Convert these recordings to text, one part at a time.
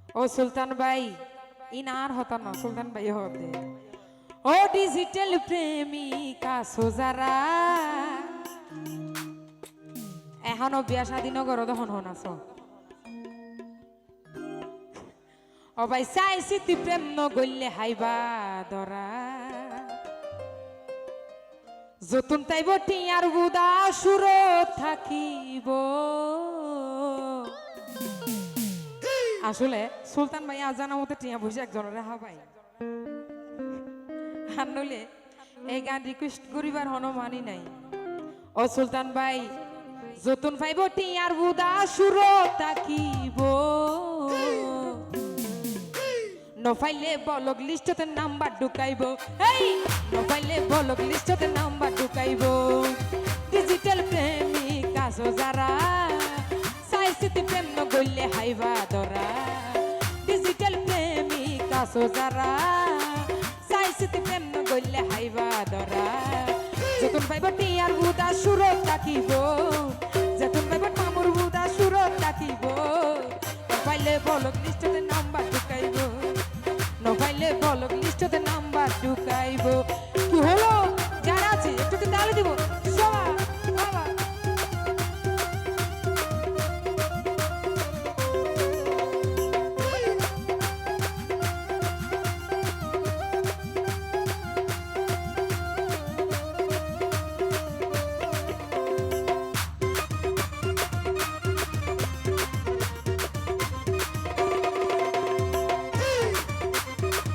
ও সুলতান ভাই ইনার হতা না সুলতান ভাই হতে ও ডিজিটাল প্রেমিকা সোজারা এখনো বিয়া শাদী নগর দহন হন আছো ও ভাই চাইছি তুই প্রেম নগইলে হাইবা দরা যতুন তাইব টিয়ার বুদা সুর থাকিব আসলে সুলতান ভাই আজানা মতো টিয়া বসে একজনের রেহা ভাই আর নইলে এই গান রিকোয়েস্ট করিবার হনো মানি নাই ও সুলতান ভাই যতুন পাইব টিয়ার বুদা সুর থাকিব নফাইলে বলক লিস্টতে নাম্বার ঢুকাইব এই নফাইলে বলক লিস্টতে নাম্বার ঢুকাইব ডিজিটাল প্রেমিকা সোজারা চাইছিতি প্রেম নগইলে হাইবা দরা ডিজিটাল প্রেমিকা সোজারা চাইছিতি প্রেম নগইলে হাইবা দরা যতন পাইব টিয়ার বুদা সুরত থাকিব যতন পাইব মামুর বুদা সুরত থাকিব নফাইলে বলক লিস্টতে নাম্বার ঢুকাইব নফাইলে বলক লিস্টতে নাম্বার ঢুকাইব কি হলো যারা আছে একটু তালে দিব সবা বাবা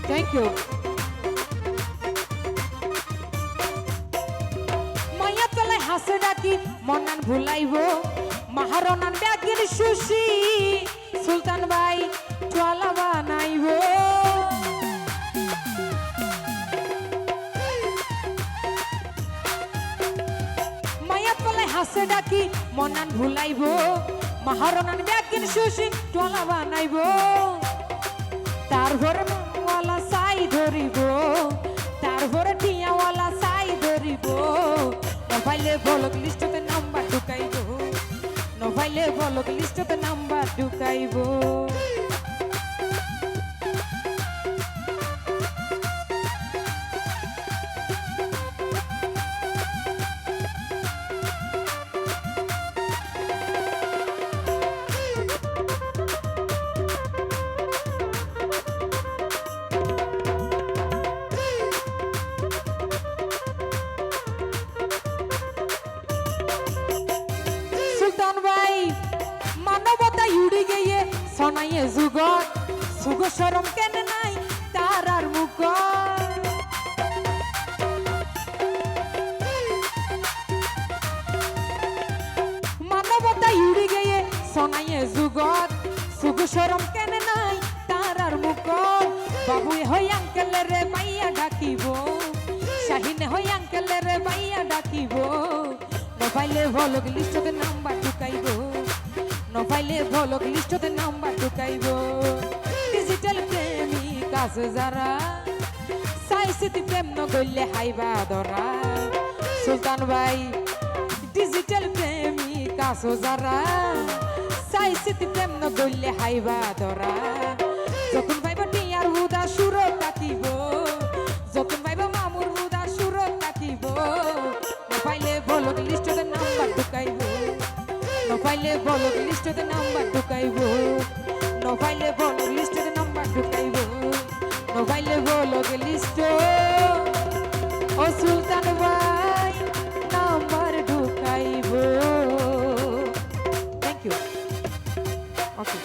থ্যাংক ইউ মায়া তলে হাসে ডাকি মনান ভুলাইব মাহারনান ব্যাগির সুশি সুলতান ভাই টোয়ালা বানাইব মায়া তলে হাসে ডাকি মনান ভুলাইব মাহারনান ব্যাগির সুশি টোয়ালা বানাইব তারপরে ওয়ালা সাই ধরিব তারপরে টিয়াওয়ালা সাই ধরিব নফাইলে বলক লিস্টতে নাম্বার ঢুকাইব নফাইলে বলক লিস্টতে নাম্বার ঢুকাইব সুলতান ভাই মানবতা উড়ি গিয়ে শোনাইয়ে যুগত সুগ শরম কেন নাই তার আর মুখ মানবতা উড়ি গিয়ে শোনাইয়ে যুগত সুগ শরম কেন নাই তার আর মুখ বাবু হই আঙ্কেল রে মাইয়া ডাকিব শাহিন হই আঙ্কেল রে মাইয়া ডাকিব নফাইলে ভলক লিস্টতে নাম্বার ঢুকাইব নফাইলে ভলক লিস্টতে নাম্বার ঢুকাইব ডিজিটাল প্রেমিকা সোজারা চাইছিতি প্রেম নগইলে হাইবা দরা সুলতান ভাই ডিজিটাল প্রেমিকা সোজারা চাইছিতি প্রেম নগইলে হাইবা দরা যখন পাইব টিয়ার হুদা সুরত থাকিব যখন পাইব মামুর হুদা সুরত থাকিব নফাইলে বলক লিস্টতে নাম্বার ঢুকাইব নফাইলে বলক লিস্টতে নাম্বার ঢুকাইব নফাইলে বলক লিস্টতে নাম্বার ঢুকাইব নফাইলে বলক লিস্ট ও সুলতান ভাই নাম্বার ঢুকাইব থ্যাংক ইউ ওকে